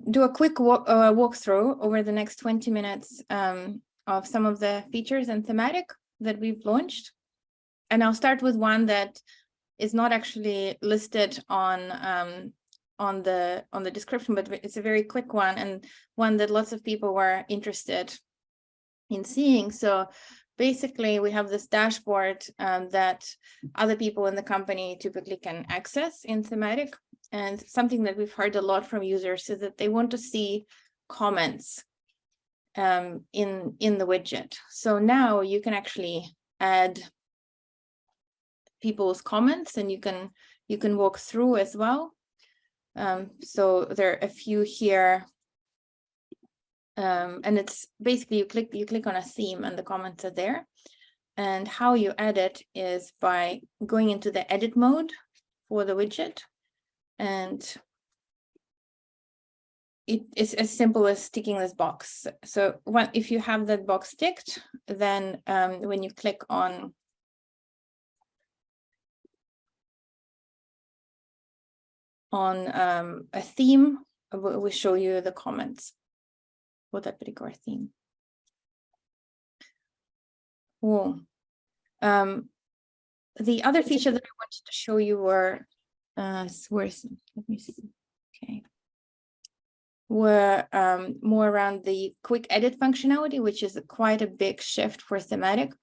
do a quick walkthrough over the next 20 minutes of some of the features and Thematic that we've launched. And I'll start with one that is not actually listed on the description, but it's a very quick one and one that lots of people were interested in seeing. So basically, we have this dashboard that other people in the company typically can access in Thematic. And something that we've heard a lot from users is that they want to see comments in the widget. So now you can actually add people's comments, and you can walk through as well. So there are a few here. And it's basically you click on a theme and the comments are there. And how you edit is by going into the edit mode for the widget. And it is as simple as ticking this box. So if you have that box ticked, then when you click on a theme, we show you the comments for that particular theme. Cool. The other feature that I wanted to show you were, let me see, okay, were more around the quick edit functionality, which is quite a big shift for Thematic.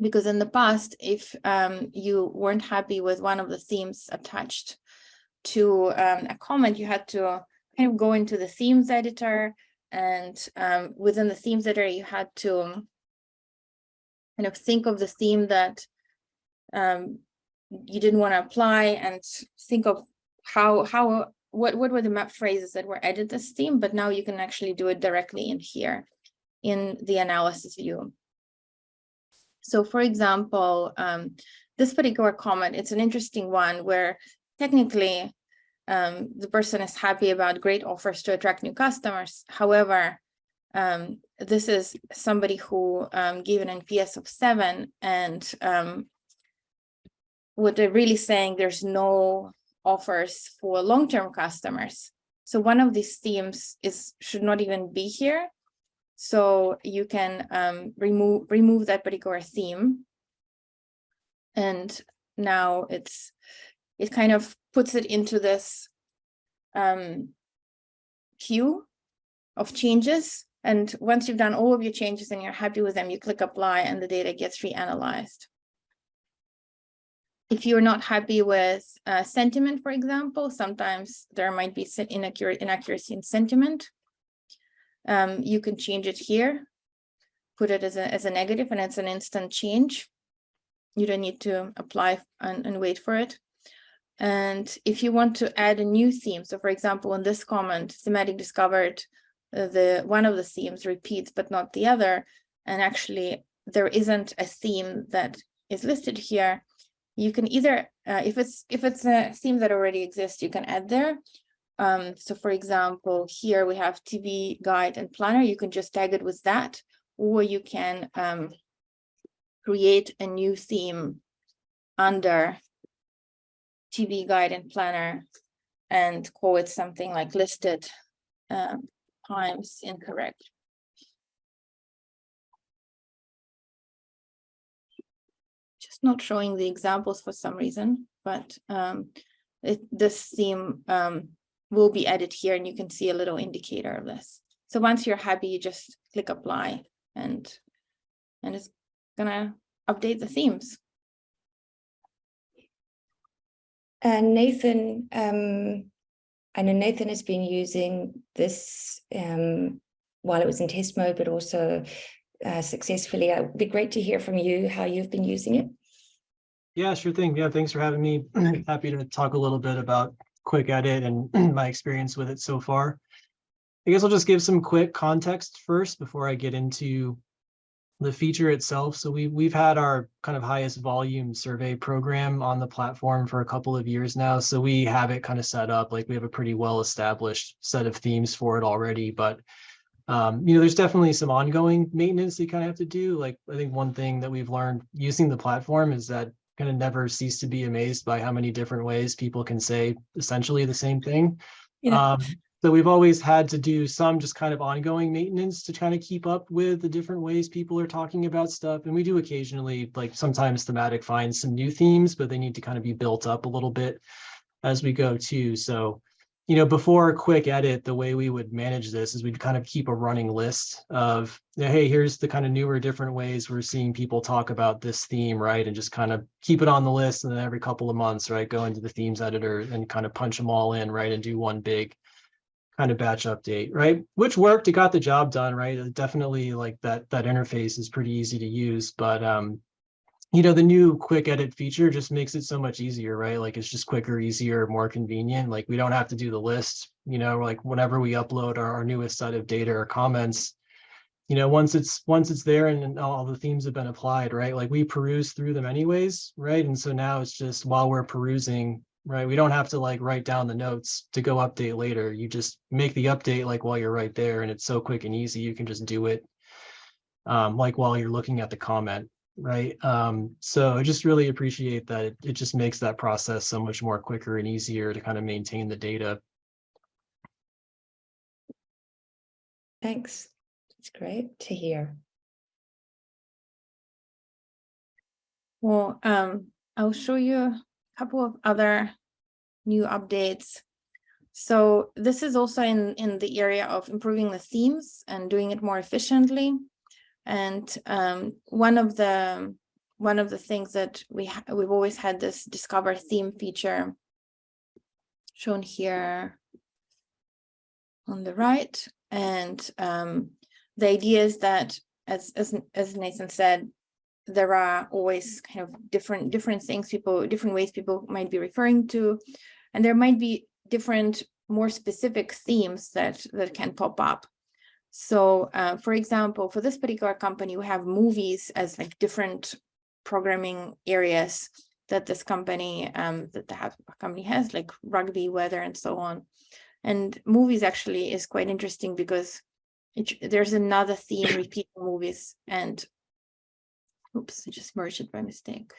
Because in the past, if you weren't happy with one of the themes attached to a comment, you had to kind of go into the themes editor, and within the themes editor, you had to kind of think of the theme that you didn't want to apply, and think of what were the map phrases that were added this theme. But now you can actually do it directly in here in the analysis view. So for example, this particular comment, it's an interesting one where technically the person is happy about great offers to attract new customers. However, this is somebody who gave an NPS of 7, and what they're really saying, there's no offers for long-term customers. So one of these themes should not even be here. So you can remove that particular theme, and now it kind of puts it into this queue of changes. And once you've done all of your changes and you're happy with them, you click apply and the data gets reanalyzed. If you're not happy with sentiment, for example, sometimes there might be inaccuracy in sentiment. You can change it here, put it as a negative, and it's an instant change. You don't need to apply and wait for it. And if you want to add a new theme, so for example, in this comment, Thematic discovered one of the themes repeats, but not the other, and actually there isn't a theme that is listed here. You can either, if it's a theme that already exists, you can add there. So for example, here we have TV guide and planner. You can just tag it with that, or you can create a new theme under TV guide and planner and call it something like listed times incorrect. Just not showing the examples for some reason, but this theme will be added here, and you can see a little indicator of this. So once you're happy, you just click apply, and it's gonna update the themes. And Nathan, I know Nathan has been using this while it was in test mode, but also successfully. It would be great to hear from you how you've been using it. Yeah, sure thing. Yeah, thanks for having me. Happy to talk a little bit about quick edit and my experience with it so far. I guess I'll just give some quick context first before I get into the feature itself. So we've had our kind of highest volume survey program on the platform for a couple of years now. So we have it kind of set up, like we have a pretty well established set of themes for it already. But there's definitely some ongoing maintenance you kind of have to do. Like I think one thing that we've learned using the platform is that kind of never cease to be amazed by how many different ways people can say essentially the same thing. Yeah. So we've always had to do some just kind of ongoing maintenance to kind of keep up with the different ways people are talking about stuff. And we do occasionally, like sometimes Thematic finds some new themes, but they need to kind of be built up a little bit as we go too. So, you know, before a quick edit, the way we would manage this is we'd kind of keep a running list of, hey, here's the kind of newer, different ways we're seeing people talk about this theme, right? And just kind of keep it on the list. And then every couple of months, right, go into the themes editor and kind of punch them all in, right, and do one big kind of batch update, right? Which worked, it got the job done, right? It definitely, like that interface is pretty easy to use, but you know, the new quick edit feature just makes it so much easier, right? Like it's just quicker, easier, more convenient. Like we don't have to do the list, you know, like whenever we upload our newest set of data or comments, you know, once it's there and all the themes have been applied, right? Like we peruse through them anyways, right? And so now it's just while we're perusing, right? We don't have to like write down the notes to go update later. You just make the update like while you're right there, and it's so quick and easy. You can just do it like while you're looking at the comment, right? So I just really appreciate that it just makes that process so much more quicker and easier to kind of maintain the data. Thanks. It's great to hear. Well, I'll show you a couple of other new updates. So this is also in the area of improving the themes and doing it more efficiently. And one of the things that we've always had this discover theme feature shown here on the right. And the idea is that, as Nathan said, there are always kind of different things different ways people might be referring to, and there might be different, more specific themes that can pop up. So, for example, for this particular company, we have movies as like different programming areas that this company company has, like rugby, weather, and so on. And movies actually is quite interesting because there's another theme, repeating movies, and oops, I just merged it by mistake,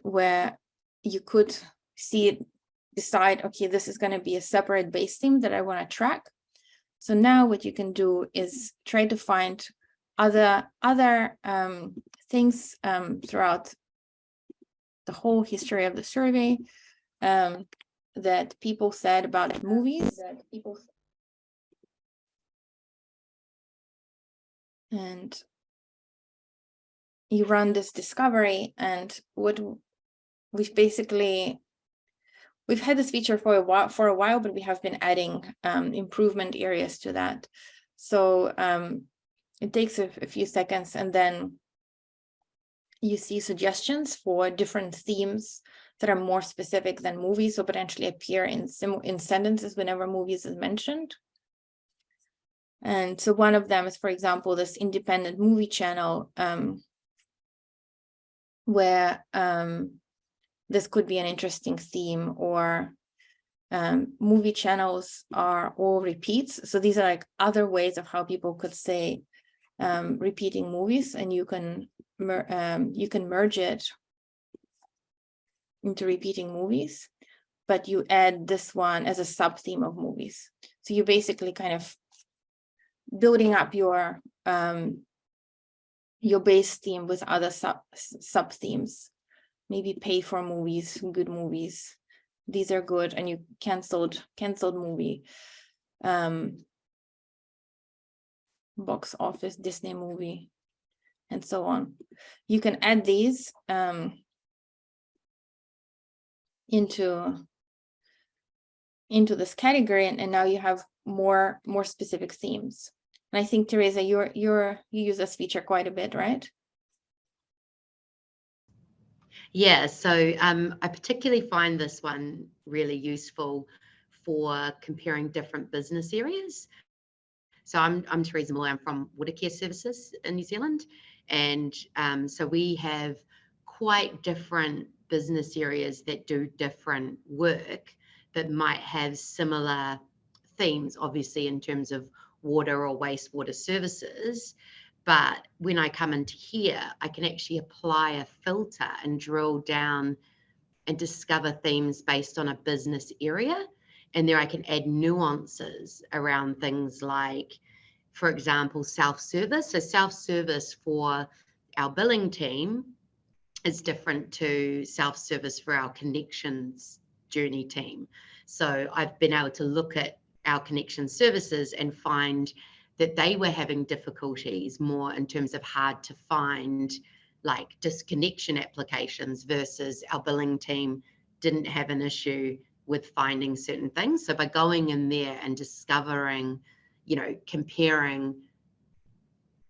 where you could see it, decide, okay, this is going to be a separate base theme that I want to track. So now what you can do is try to find other things throughout the whole history of the survey that people said about movies. And you run this discovery, and what we've had this feature for a while, but we have been adding improvement areas to that. So it takes a few seconds, and then you see suggestions for different themes that are more specific than movies, so potentially appear in sentences whenever movies is mentioned. And so one of them is, for example, this independent movie channel, where this could be an interesting theme, or movie channels are all repeats. So these are like other ways of how people could say repeating movies, and you can merge it into repeating movies, but you add this one as a sub theme of movies. So you basically kind of building up your base theme with other sub themes. Maybe pay for movies, good movies. These are good, and you canceled movie. Box office, Disney movie, and so on. You can add these into this category, and now you have more specific themes. And I think, Teresa, you use this feature quite a bit, right? Yeah, so I particularly find this one really useful for comparing different business areas. So I'm Teresa Moore. I'm from Watercare Services in New Zealand, and so we have quite different business areas that do different work, but might have similar themes, obviously in terms of water or wastewater services. But when I come into here, I can actually apply a filter and drill down and discover themes based on a business area. And there I can add nuances around things like, for example, self-service. So self-service for our billing team is different to self-service for our connections journey team. So I've been able to look at our connection services and find that they were having difficulties more in terms of hard to find, like disconnection applications, versus our billing team didn't have an issue with finding certain things. So by going in there and discovering, you know, comparing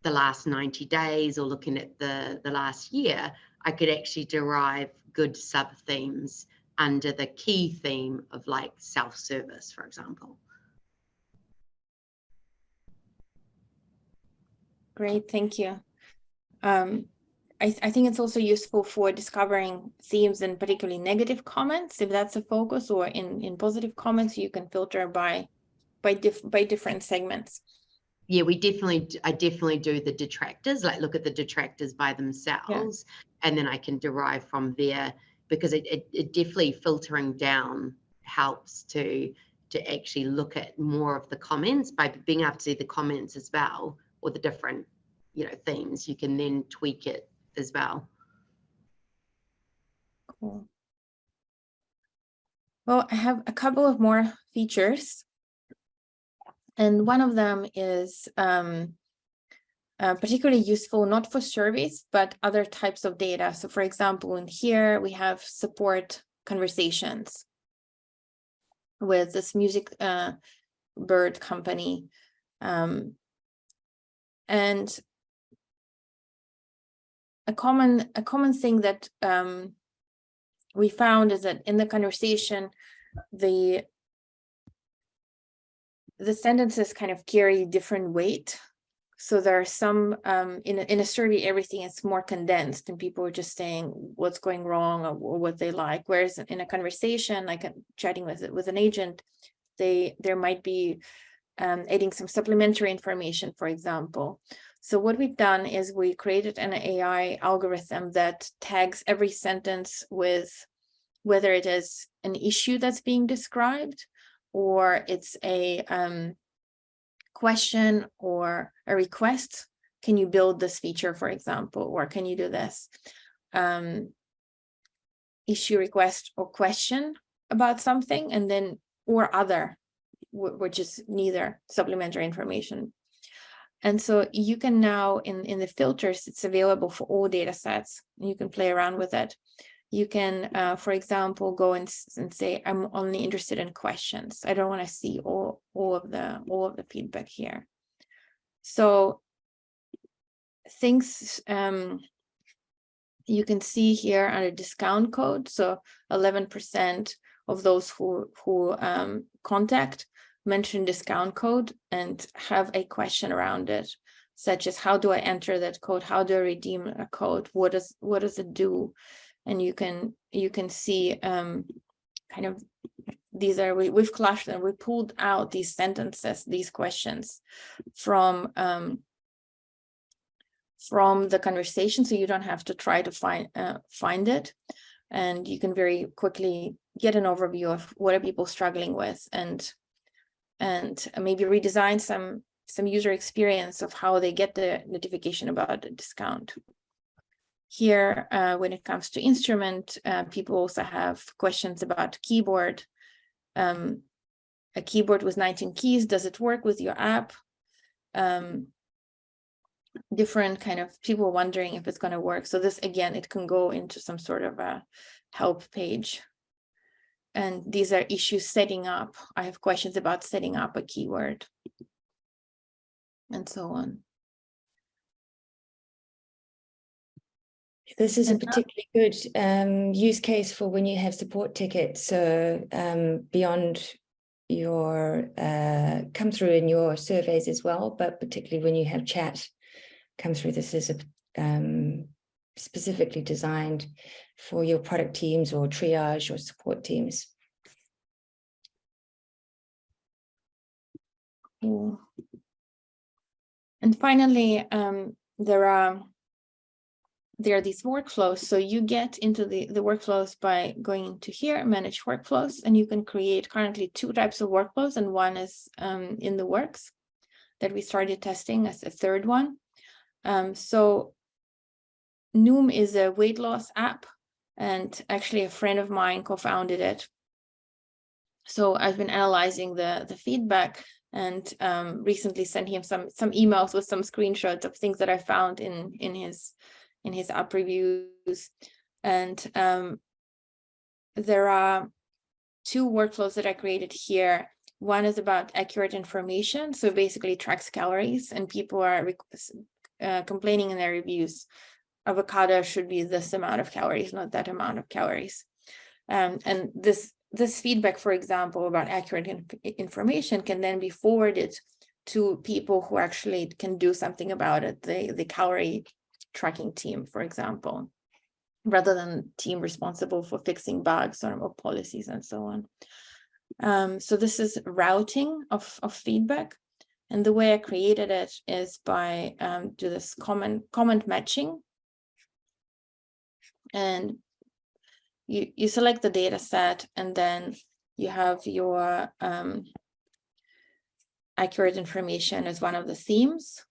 the last 90 days or looking at the last year, I could actually derive good sub themes under the key theme of like self-service, for example. Great, thank you. I think it's also useful for discovering themes in particularly negative comments, if that's a focus, or in positive comments, you can filter by different segments. Yeah, I definitely do the detractors, like look at the detractors by themselves, and then I can derive from there, because it definitely filtering down helps to actually look at more of the comments. By being able to see the comments as well, or the different, you know, themes, you can then tweak it as well. Cool. Well, I have a couple of more features, and one of them is particularly useful not for surveys, but other types of data. So for example, in here, we have support conversations with this music bird company. And a common thing that we found is that in the conversation, the sentences kind of carry different weight. So there are some in a survey, everything is more condensed and people are just saying what's going wrong or what they like. Whereas in a conversation, like chatting with an agent, there might be adding some supplementary information, for example. So what we've done is we created an AI algorithm that tags every sentence with whether it is an issue that's being described, or it's a question or a request. Can you build this feature, for example, or can you do this? Issue, request, or question about something, and then or other, which is neither supplementary information. And so you can now, in the filters, it's available for all data sets. You can play around with it. You can, for example, go and say, I'm only interested in questions. I don't want to see all of the feedback here. So things you can see here under discount code. So 11% of those who contact mention discount code and have a question around it, such as how do I enter that code? How do I redeem a code? What does it do? And you can see kind of these are we've clashed them. We pulled out these sentences, these questions from the conversation, so you don't have to try to find it, and you can very quickly get an overview of what are people struggling with, and maybe redesign some user experience of how they get the notification about a discount. Here, when it comes to instrument, people also have questions about keyboard. A keyboard with 19 keys, does it work with your app? Different kind of people wondering if it's going to work. So this, again, it can go into some sort of a help page. And these are issues setting up. I have questions about setting up a keyword, and so on. This is a particularly good use case for when you have support tickets. So beyond your come through in your surveys as well, but particularly when you have chat come through, this is specifically designed for your product teams or triage or support teams. Cool. And finally, there are there are these workflows. So you get into the workflows by going into here, manage workflows, and you can create currently 2 types of workflows, and one is in the works that we started testing as a third one. So Noom is a weight loss app, and actually a friend of mine co-founded it. So I've been analyzing the feedback, and recently sent him some emails with some screenshots of things that I found in his app reviews. And there are 2 workflows that I created here. One is about accurate information, so basically tracks calories, and people are complaining in their reviews, avocado should be this amount of calories, not that amount of calories. And this feedback, for example, about accurate information can then be forwarded to people who actually can do something about it, the calorie tracking team, for example, rather than team responsible for fixing bugs or policies and so on. So this is routing of feedback. And the way I created it is by do this comment matching. And you select the data set, and then you have your accurate information as one of the themes.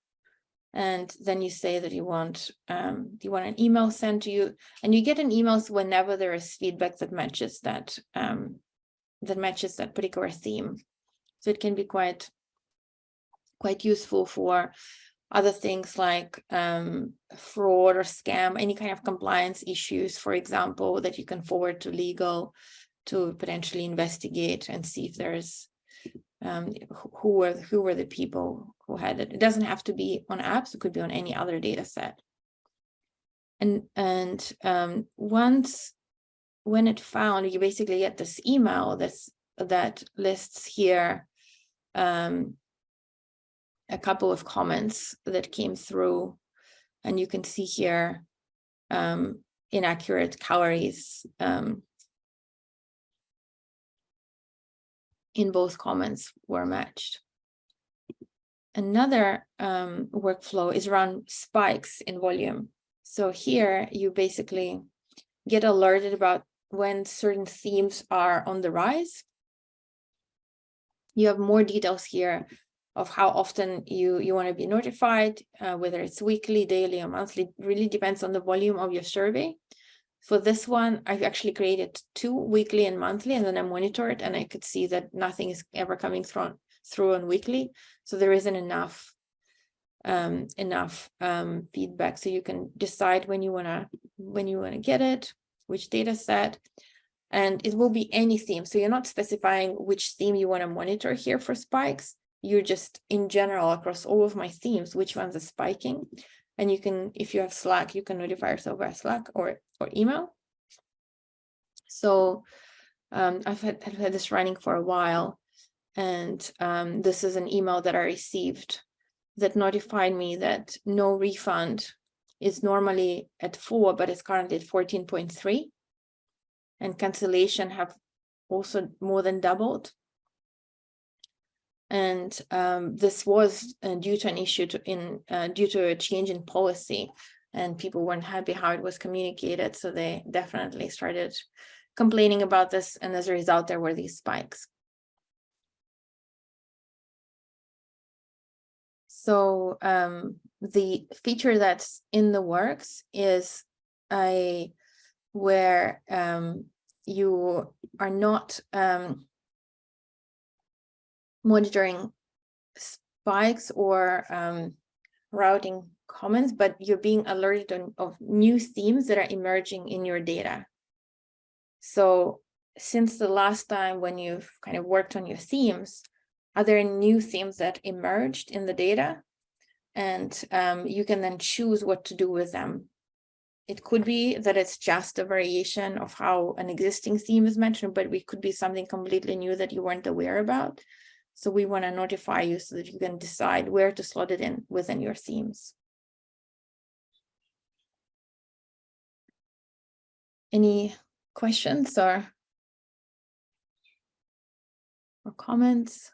And then you say that you want an email sent to you, and you get an email whenever there is feedback that matches that particular theme. So it can be quite useful for other things like fraud or scam, any kind of compliance issues, for example, that you can forward to legal to potentially investigate and see if there's who were the people who had it. It doesn't have to be on apps; it could be on any other data set. And once when it found, you basically get this email that lists here a couple of comments that came through, and you can see here inaccurate calories in both comments were matched. Another workflow is around spikes in volume. So here you basically get alerted about when certain themes are on the rise. You have more details here of how often you want to be notified, whether it's weekly, daily, or monthly. Really depends on the volume of your survey. For this one, I've actually created 2, weekly and monthly, and then I monitor it, and I could see that nothing is ever coming through on weekly. So there isn't enough feedback. So you can decide when you wanna get it, which data set, and it will be any theme. So you're not specifying which theme you want to monitor here for spikes. You're just in general across all of my themes, which ones are spiking. And you can, if you have Slack, you can notify yourself by Slack or email. So I've had this running for a while, and this is an email that I received that notified me that no refund is normally at 4, but it's currently at 14.3, and cancellation have also more than doubled. And this was due to an issue due to a change in policy, and people weren't happy how it was communicated, so they definitely started complaining about this, and as a result there were these spikes. So the feature that's in the works is where you are not monitoring spikes or routing comments, but you're being alerted of new themes that are emerging in your data. So since the last time when you've kind of worked on your themes, are there new themes that emerged in the data? And you can then choose what to do with them. It could be that it's just a variation of how an existing theme is mentioned, but it could be something completely new that you weren't aware about. So we want to notify you so that you can decide where to slot it in within your themes. Any questions or comments?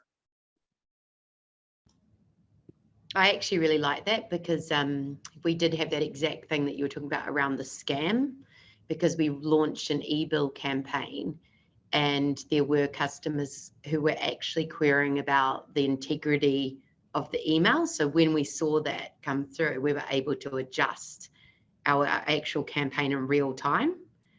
I actually really like that because we did have that exact thing that you were talking about around the scam, because we launched an e-bill campaign and there were customers who were actually querying about the integrity of the email. So when we saw that come through, we were able to adjust our actual campaign in real time.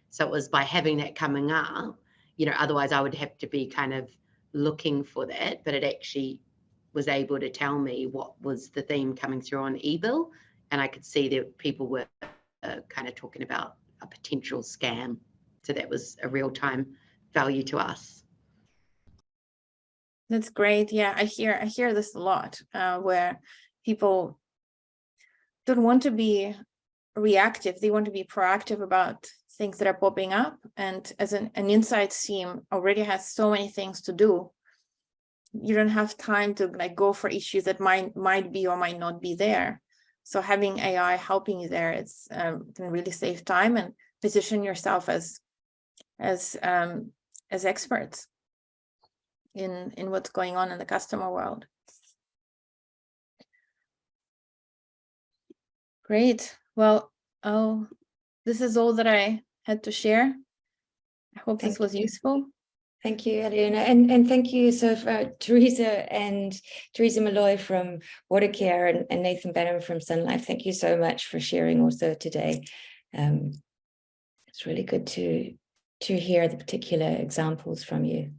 So it was by having that coming up, you know, otherwise I would have to be kind of looking for that, but it actually was able to tell me what was the theme coming through on e-bill, and I could see that people were kind of talking about a potential scam. So that was a real-time value to us. That's great. Yeah, I hear this a lot, where people don't want to be reactive. They want to be proactive about things that are popping up. And as an insights team already has so many things to do, you don't have time to like go for issues that might be or might not be there. So having AI helping you there, it's can really save time and position yourself as experts in what's going on in the customer world. Great. Well, this is all that I had to share. I hope this was useful. Thank you, Alina, and thank you so Teresa Malloy from Watercare and Nathan Banham from SunLife. Thank you so much for sharing also today. It's really good to hear the particular examples from you.